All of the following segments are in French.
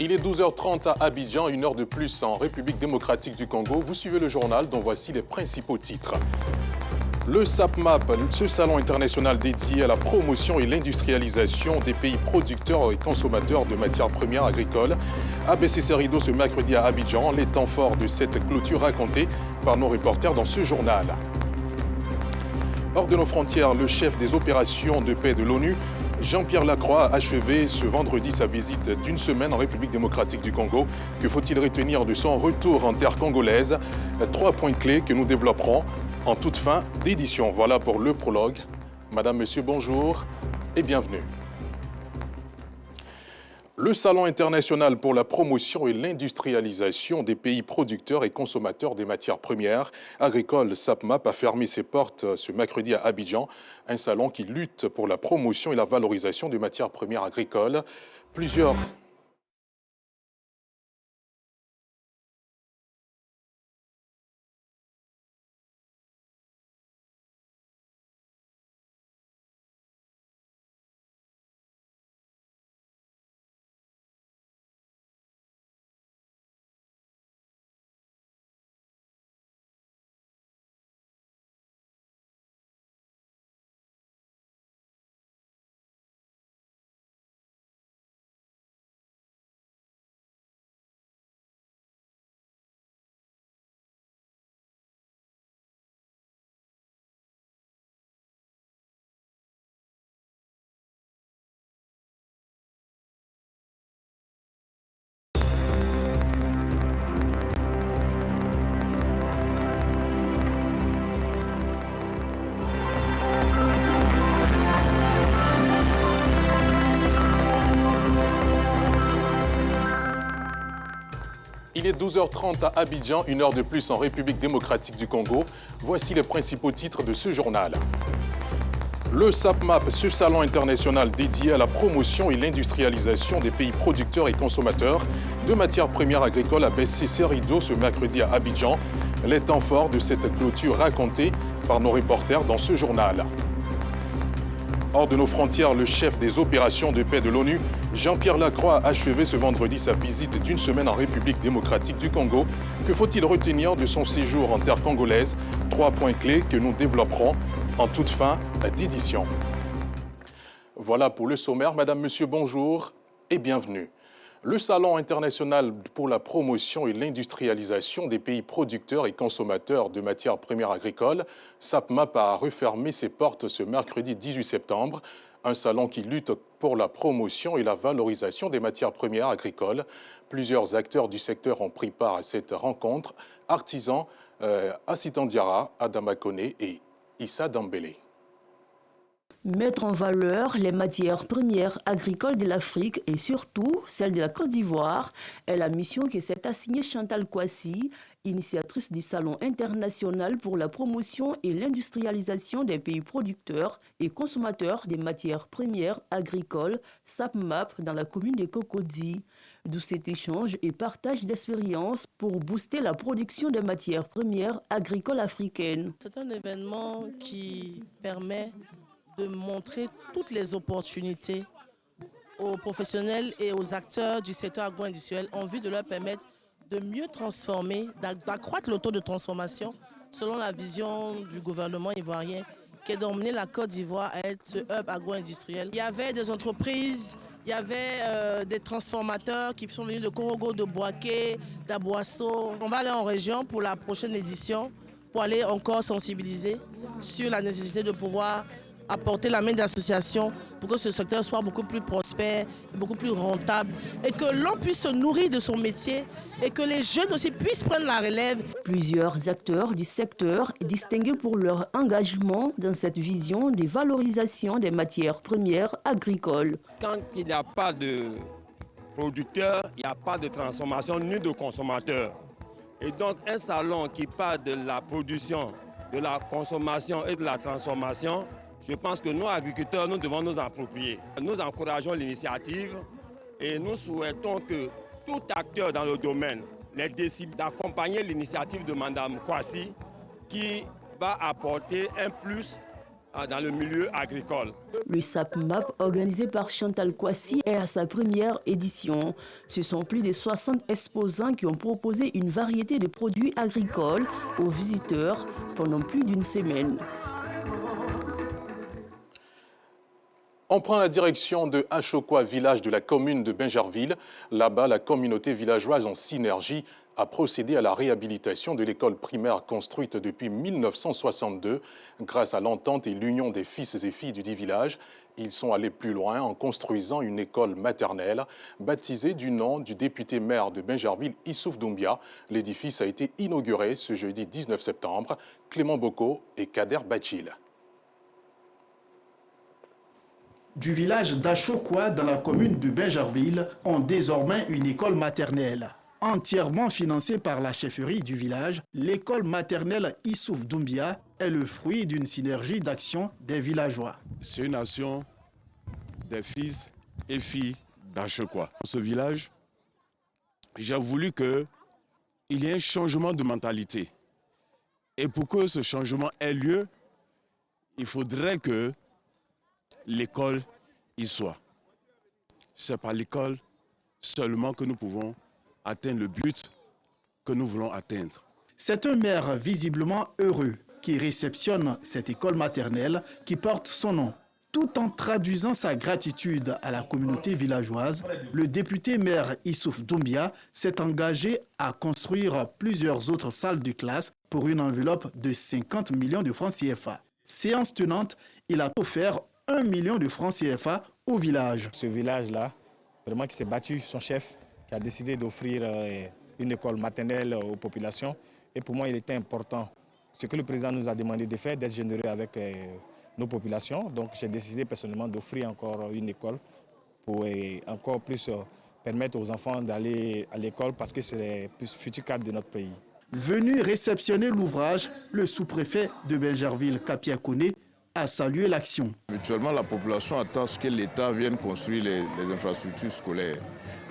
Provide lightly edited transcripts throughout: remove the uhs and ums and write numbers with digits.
Il est 12h30 à Abidjan, une heure de plus en République démocratique du Congo. Vous suivez le journal dont voici les principaux titres. Le SAPMAP, ce salon international dédié à la promotion et l'industrialisation des pays producteurs et consommateurs de matières premières agricoles, a baissé ses rideaux ce mercredi à Abidjan. Les temps forts de cette clôture racontés par nos reporters dans ce journal. Hors de nos frontières, le chef des opérations de paix de l'ONU, Jean-Pierre Lacroix, a achevé ce vendredi sa visite d'une semaine en République démocratique du Congo. Que faut-il retenir de son retour en terre congolaise? 3 points clés que nous développerons en toute fin d'édition. Voilà pour le prologue. Madame, Monsieur, bonjour et bienvenue. Le Salon international pour la promotion et l'industrialisation des pays producteurs et consommateurs des matières premières agricoles, SAPMAP, a fermé ses portes ce mercredi à Abidjan. Un salon qui lutte pour la promotion et la valorisation des matières premières agricoles. Plusieurs Il est 12h30 à Abidjan, une heure de plus en République démocratique du Congo. Voici les principaux titres de ce journal. Le SAPMAP, ce salon international dédié à la promotion et l'industrialisation des pays producteurs et consommateurs de matières premières agricoles, a baissé ses rideaux ce mercredi à Abidjan. Les temps forts de cette clôture racontés par nos reporters dans ce journal. Hors de nos frontières, le chef des opérations de paix de l'ONU, Jean-Pierre Lacroix, a achevé ce vendredi sa visite d'une semaine en République démocratique du Congo. Que faut-il retenir de son séjour en terre congolaise? 3 points clés que nous développerons en toute fin d'édition. Voilà pour le sommaire. Madame, Monsieur, bonjour et bienvenue. Le Salon international pour la promotion et l'industrialisation des pays producteurs et consommateurs de matières premières agricoles, SAPMAP, a refermé ses portes ce mercredi 18 septembre. Un salon qui lutte pour la promotion et la valorisation des matières premières agricoles. Plusieurs acteurs du secteur ont pris part à cette rencontre. Artisans, Assitan Diarra, Adama Koné et Issa Dambélé. Mettre en valeur les matières premières agricoles de l'Afrique et surtout celles de la Côte d'Ivoire est la mission que s'est assignée Chantal Kouassi, initiatrice du Salon international pour la promotion et l'industrialisation des pays producteurs et consommateurs des matières premières agricoles, SAPMAP, dans la commune de Cocody. D'où cet échange et partage d'expériences pour booster la production des matières premières agricoles africaines. C'est un événement qui permet de montrer toutes les opportunités aux professionnels et aux acteurs du secteur agro-industriel en vue de leur permettre de mieux transformer, d'accroître le taux de transformation selon la vision du gouvernement ivoirien qui est d'emmener la Côte d'Ivoire à être ce hub agro-industriel. Il y avait des entreprises, il y avait des transformateurs qui sont venus de Korogo, de Boaké, d'Aboasso. On va aller en région pour la prochaine édition pour aller encore sensibiliser sur la nécessité de pouvoir apporter la main d'association pour que ce secteur soit beaucoup plus prospère, beaucoup plus rentable et que l'on puisse se nourrir de son métier et que les jeunes aussi puissent prendre la relève. Plusieurs acteurs du secteur distingués pour leur engagement dans cette vision de valorisation des matières premières agricoles. Quand il n'y a pas de producteurs, il n'y a pas de transformation ni de consommateurs. Et donc un salon qui parle de la production, de la consommation et de la transformation, je pense que nous, agriculteurs, nous devons nous approprier. Nous encourageons l'initiative et nous souhaitons que tout acteur dans le domaine décide d'accompagner l'initiative de Mme Kouassi qui va apporter un plus dans le milieu agricole. Le SAPMAP, organisé par Chantal Kouassi, est à sa première édition. Ce sont plus de 60 exposants qui ont proposé une variété de produits agricoles aux visiteurs pendant plus d'une semaine. On prend la direction de Achokwa, village de la commune de Bingerville. Là-bas, la communauté villageoise en synergie a procédé à la réhabilitation de l'école primaire construite depuis 1962. Grâce à l'entente et l'union des fils et filles du dit village, ils sont allés plus loin en construisant une école maternelle baptisée du nom du député maire de Bingerville, Issouf Doumbia. L'édifice a été inauguré ce jeudi 19 septembre. Clément Boko et Kader Bachil. Du village d'Achokwa dans la commune de Bingerville ont désormais une école maternelle. Entièrement financée par la chefferie du village, l'école maternelle Issouf Doumbia est le fruit d'une synergie d'action des villageois. C'est une action des fils et filles d'Achokwa. Dans ce village, j'ai voulu qu'il y ait un changement de mentalité. Et pour que ce changement ait lieu, il faudrait que l'école y soit. C'est par l'école seulement que nous pouvons atteindre le but que nous voulons atteindre. C'est un maire visiblement heureux qui réceptionne cette école maternelle qui porte son nom. Tout en traduisant sa gratitude à la communauté villageoise, le député maire Issouf Doumbia s'est engagé à construire plusieurs autres salles de classe pour une enveloppe de 50 millions de francs CFA. Séance tenante, il a offert 1 million de francs CFA au village. Ce village-là, vraiment qui s'est battu, son chef, qui a décidé d'offrir une école maternelle aux populations. Et pour moi, il était important. Ce que le président nous a demandé de faire, d'être généreux avec nos populations. Donc j'ai décidé personnellement d'offrir encore une école pour encore plus permettre aux enfants d'aller à l'école parce que c'est les futurs cadres de notre pays. Venu réceptionner l'ouvrage, le sous-préfet de Bingerville, Kapia Kone, a salué l'action. Habituellement, la population attend ce que l'État vienne construire les infrastructures scolaires.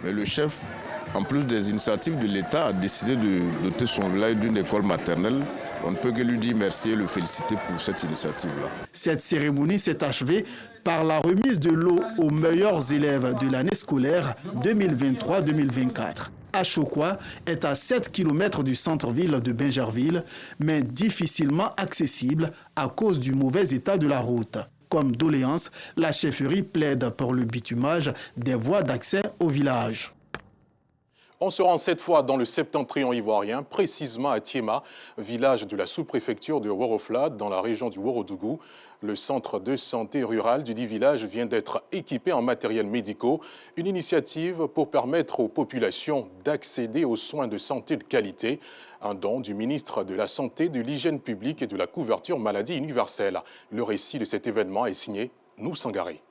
Mais le chef, en plus des initiatives de l'État, a décidé de doter son village d'une école maternelle. On ne peut que lui dire merci et le féliciter pour cette initiative-là. Cette cérémonie s'est achevée par la remise de l'eau aux meilleurs élèves de l'année scolaire 2023-2024. Achokwa est à 7 km du centre-ville de Bingerville, mais difficilement accessible à cause du mauvais état de la route. Comme doléance, la chefferie plaide pour le bitumage des voies d'accès au village. On se rend cette fois dans le septentrion ivoirien, précisément à Tiéma, village de la sous-préfecture de Worofla, dans la région du Worodougou. Le centre de santé rural du dit village vient d'être équipé en matériel médicaux, une initiative pour permettre aux populations d'accéder aux soins de santé de qualité. Un don du ministre de la Santé, de l'Hygiène publique et de la couverture maladie universelle. Le récit de cet événement est signé Nou Sangaré.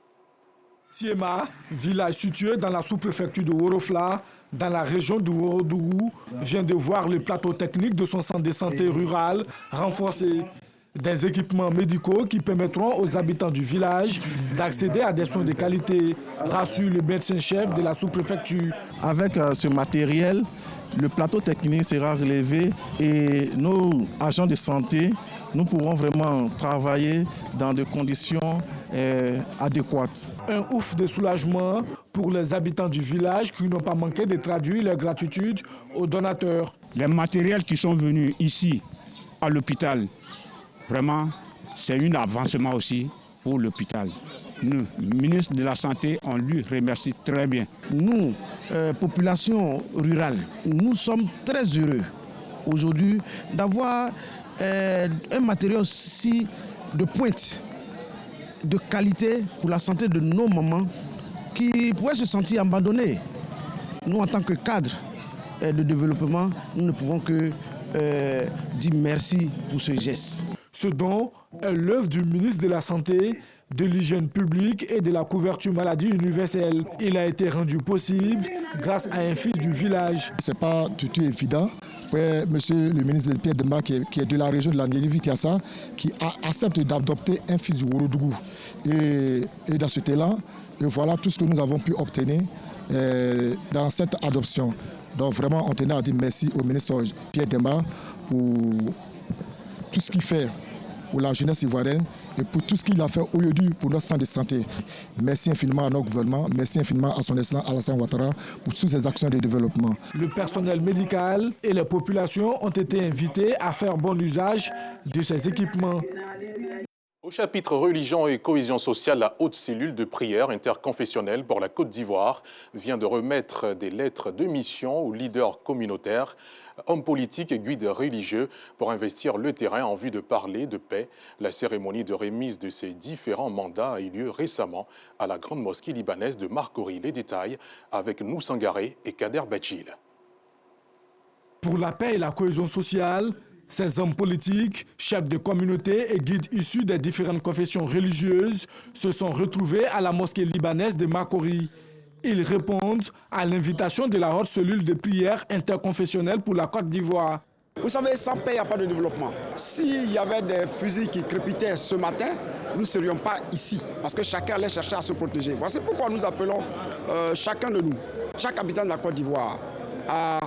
Tiéma, village situé dans la sous-préfecture de Worofla, dans la région du Worodougou, vient de voir le plateau technique de son centre de santé rural renforcé. Des équipements médicaux qui permettront aux habitants du village d'accéder à des soins de qualité, rassure le médecin-chef de la sous-préfecture. Avec ce matériel, le plateau technique sera relevé et nos agents de santé, nous pourrons vraiment travailler dans des conditions adéquates. Un ouf de soulagement pour les habitants du village qui n'ont pas manqué de traduire leur gratitude aux donateurs. Les matériels qui sont venus ici à l'hôpital, vraiment, c'est un avancement aussi pour l'hôpital. Nous, le ministre de la Santé, on lui remercie très bien. Nous, population rurale, nous sommes très heureux aujourd'hui d'avoir un matériel si de pointe, de qualité pour la santé de nos mamans qui pourraient se sentir abandonnés. Nous, en tant que cadre de développement, nous ne pouvons que dire merci pour ce geste. Ce don est l'œuvre du ministre de la Santé, de l'Hygiène publique et de la couverture maladie universelle. Il a été rendu possible grâce à un fils du village. Ce n'est pas tout évident. Monsieur le ministre Pierre Demba, qui est de la région de la Niévi-Tiassa, qui accepte d'adopter un fils du Worodougou. Et dans ce élan, voilà tout ce que nous avons pu obtenir dans cette adoption. Donc vraiment, on tenait à dire merci au ministre Pierre Demba pour tout ce qu'il fait pour la jeunesse ivoirienne et pour tout ce qu'il a fait aujourd'hui pour notre centre de santé. Merci infiniment à notre gouvernement, merci infiniment à son excellence Alassane Ouattara pour toutes ces actions de développement. Le personnel médical et les populations ont été invités à faire bon usage de ces équipements. Au chapitre religion et cohésion sociale, la haute cellule de prière interconfessionnelle pour la Côte d'Ivoire vient de remettre des lettres de mission aux leaders communautaires, hommes politiques et guides religieux pour investir le terrain en vue de parler de paix. La cérémonie de remise de ces différents mandats a eu lieu récemment à la grande mosquée libanaise de Marcory. Les détails avec nous Sangaré et Kader Bachil. Pour la paix et la cohésion sociale, ces hommes politiques, chefs de communauté et guides issus des différentes confessions religieuses se sont retrouvés à la mosquée libanaise de Marcory. Ils répondent à l'invitation de la haute cellule de prière interconfessionnelle pour la Côte d'Ivoire. Vous savez, sans paix, il n'y a pas de développement. S'il y avait des fusils qui crépitaient ce matin, nous ne serions pas ici, parce que chacun allait chercher à se protéger. Voici pourquoi nous appelons chacun de nous, chaque habitant de la Côte d'Ivoire, à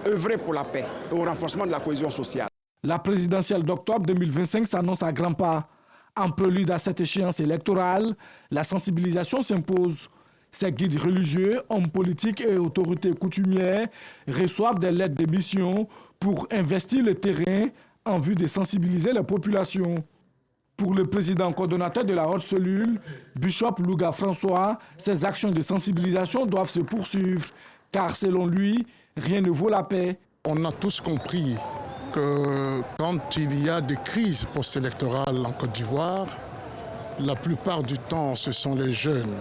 œuvrer pour la paix et au renforcement de la cohésion sociale. La présidentielle d'octobre 2025 s'annonce à grands pas. En prélude à cette échéance électorale, la sensibilisation s'impose. Ces guides religieux, hommes politiques et autorités coutumières reçoivent des lettres de mission pour investir le terrain en vue de sensibiliser la population. Pour le président coordonnateur de la haute cellule, Bishop Louga François, ces actions de sensibilisation doivent se poursuivre, car selon lui, rien ne vaut la paix. On a tous compris que quand il y a des crises post-électorales en Côte d'Ivoire, la plupart du temps, ce sont les jeunes,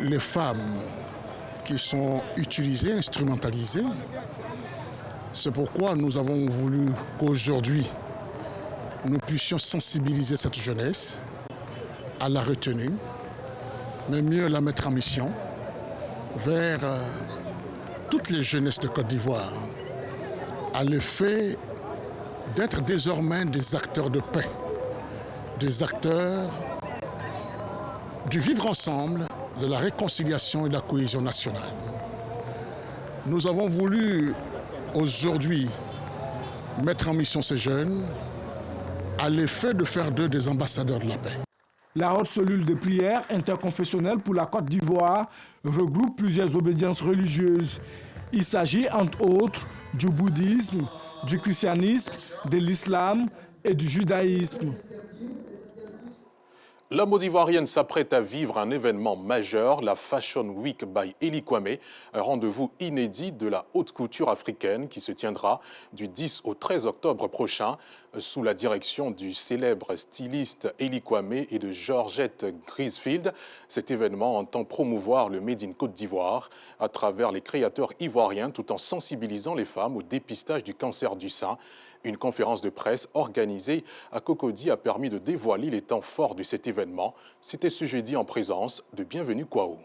les femmes qui sont utilisées, instrumentalisées. C'est pourquoi nous avons voulu qu'aujourd'hui, nous puissions sensibiliser cette jeunesse à la retenue, mais mieux la mettre en mission vers toutes les jeunesses de Côte d'Ivoire, à l'effet d'être désormais des acteurs de paix, des acteurs du vivre ensemble, de la réconciliation et de la cohésion nationale. Nous avons voulu aujourd'hui mettre en mission ces jeunes à l'effet de faire d'eux des ambassadeurs de la paix. La haute cellule de prière interconfessionnelle pour la Côte d'Ivoire regroupe plusieurs obédiences religieuses. Il s'agit entre autres du bouddhisme, du christianisme, de l'islam et du judaïsme. La mode ivoirienne s'apprête à vivre un événement majeur, la Fashion Week by Eli Kwame, un rendez-vous inédit de la haute couture africaine qui se tiendra du 10 au 13 octobre prochain sous la direction du célèbre styliste Eli Kwame et de Georgette Grisfield. Cet événement entend promouvoir le Made in Côte d'Ivoire à travers les créateurs ivoiriens tout en sensibilisant les femmes au dépistage du cancer du sein. Une conférence de presse organisée à Cocody a permis de dévoiler les temps forts de cet événement. C'était ce jeudi en présence de Bienvenue Kwaou.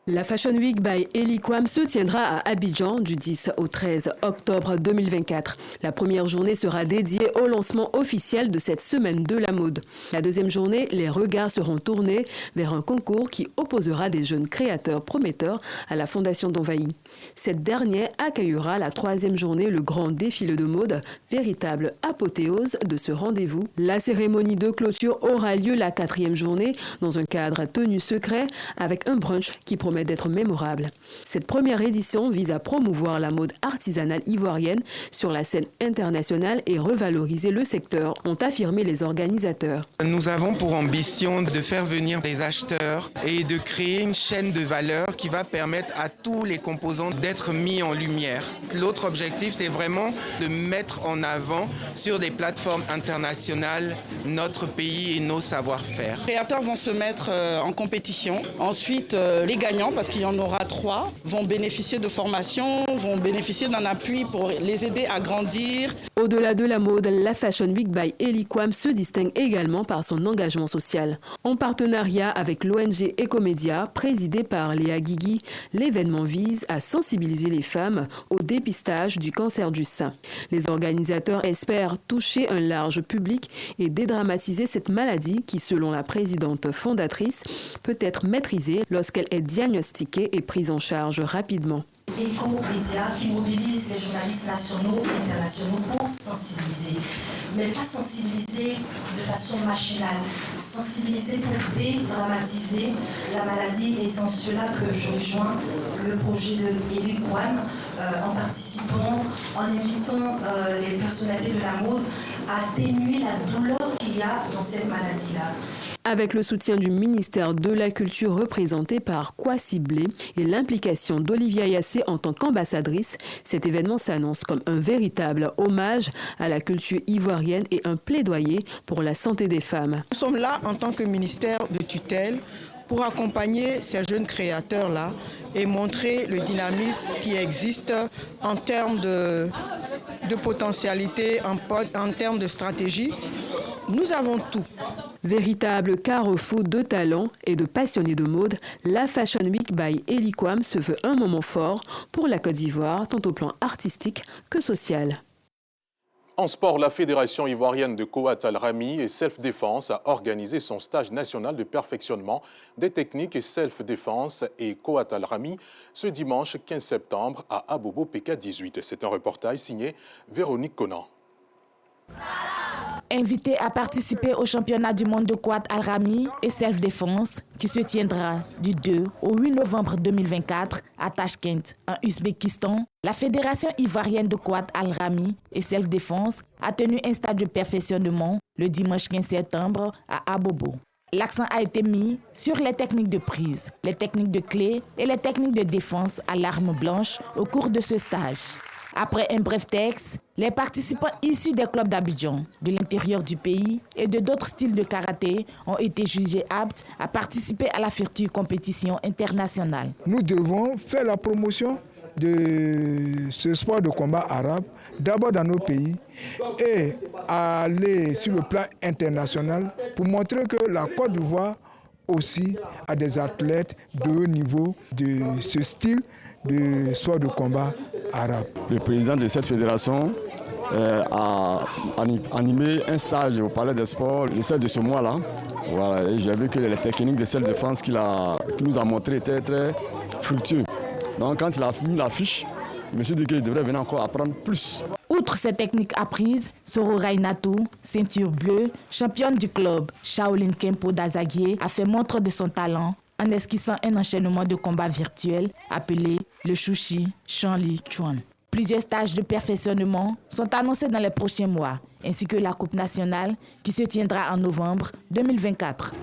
La Fashion Week by Eli Kwame se tiendra à Abidjan du 10 au 13 octobre 2024. La première journée sera dédiée au lancement officiel de cette semaine de la mode. La deuxième journée, les regards seront tournés vers un concours qui opposera des jeunes créateurs prometteurs à la Fondation d'Envahi. Cette dernière accueillera la troisième journée, le grand défilé de mode, véritable apothéose de ce rendez-vous. La cérémonie de clôture aura lieu la quatrième journée dans un cadre tenu secret avec un brunch qui promet d'être mémorable. Cette première édition vise à promouvoir la mode artisanale ivoirienne sur la scène internationale et revaloriser le secteur, ont affirmé les organisateurs. Nous avons pour ambition de faire venir des acheteurs et de créer une chaîne de valeur qui va permettre à tous les composants d'être mis en lumière. L'autre objectif, c'est vraiment de mettre en avant sur des plateformes internationales notre pays et nos savoir-faire. Les créateurs vont se mettre en compétition. Ensuite, les gagnants, parce qu'il y en aura 3, vont bénéficier de formations, vont bénéficier d'un appui pour les aider à grandir. Au-delà de la mode, la Fashion Week by Eli Kwame se distingue également par son engagement social. En partenariat avec l'ONG Ecomédia, présidée par Léa Guigui, l'événement vise à sensibiliser les femmes au dépistage du cancer du sein. Les organisateurs espèrent toucher un large public et dédramatiser cette maladie qui, selon la présidente fondatrice, peut être maîtrisée lorsqu'elle est diagnostiquée et prise en charge rapidement. Ecomédia qui mobilise les journalistes nationaux et internationaux pour sensibiliser. mais pas sensibiliser de façon machinale, sensibiliser pour dédramatiser la maladie. Et c'est en cela que je rejoins le projet de Eliquam en participant, en invitant les personnalités de la mode à atténuer la douleur qu'il y a dans cette maladie-là. Avec le soutien du ministère de la Culture représenté par Kwasi Blé et l'implication d'Olivia Yassé en tant qu'ambassadrice, cet événement s'annonce comme un véritable hommage à la culture ivoirienne et un plaidoyer pour la santé des femmes. Nous sommes là en tant que ministère de tutelle pour accompagner ces jeunes créateurs-là et montrer le dynamisme qui existe en termes de potentialité, en termes de stratégie. Nous avons tout. Véritable carrefour de talents et de passionnés de mode, la Fashion Week by Eliquam se veut un moment fort pour la Côte d'Ivoire, tant au plan artistique que social. En sport, la Fédération ivoirienne de Kouat Al-Rami et Self-Défense a organisé son stage national de perfectionnement des techniques et Self-Défense et Kouat Al-Rami ce dimanche 15 septembre à Abobo PK18. C'est un reportage signé Véronique Conan. Invité à participer au championnat du monde de Kouat Al-Rami et Self-Défense qui se tiendra du 2 au 8 novembre 2024 à Tachkent, en Ouzbékistan, la Fédération ivoirienne de Kouat Al-Rami et Self-Défense a tenu un stage de perfectionnement le dimanche 15 septembre à Abobo. L'accent a été mis sur les techniques de prise, les techniques de clé et les techniques de défense à l'arme blanche au cours de ce stage. Après un bref texte, les participants issus des clubs d'Abidjan, de l'intérieur du pays et de d'autres styles de karaté ont été jugés aptes à participer à la future compétition internationale. Nous devons faire la promotion de ce sport de combat arabe, d'abord dans nos pays, et aller sur le plan international pour montrer que la Côte d'Ivoire aussi a des athlètes de haut niveau de ce style de sport de combat arabe. Le président de cette fédération a animé un stage au Palais des Sports le 7 de ce mois-là. Voilà, et j'ai vu que les techniques de Self-Défense qu'il nous a montré étaient très fructueux. Donc quand il a mis l'affiche, je me suis dit qu'il devrait venir encore apprendre plus. Outre ces techniques apprises, Soro Rainatou, ceinture bleue, championne du club Shaolin Kempo d'Azaguié, a fait montre de son talent en esquissant un enchaînement de combats virtuels appelé le Shushi Shanli Chuan. Plusieurs stages de perfectionnement sont annoncés dans les prochains mois, ainsi que la Coupe nationale qui se tiendra en novembre 2024.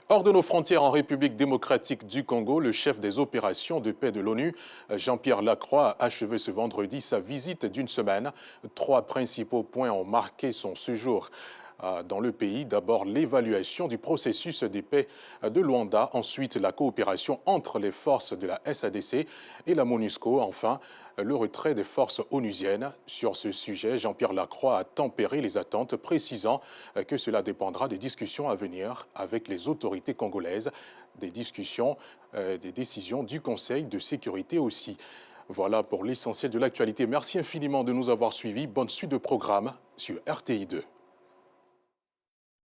Hors de nos frontières en République démocratique du Congo, le chef des opérations de paix de l'ONU, Jean-Pierre Lacroix, a achevé ce vendredi sa visite d'une semaine. 3 principaux points ont marqué son séjour dans le pays. D'abord, l'évaluation du processus de paix de Luanda. Ensuite, la coopération entre les forces de la SADC et la MONUSCO. Enfin, le retrait des forces onusiennes. Sur ce sujet, Jean-Pierre Lacroix a tempéré les attentes, précisant que cela dépendra des discussions à venir avec les autorités congolaises, des discussions, des décisions du Conseil de sécurité aussi. Voilà pour l'essentiel de l'actualité. Merci infiniment de nous avoir suivis. Bonne suite de programme sur RTI2.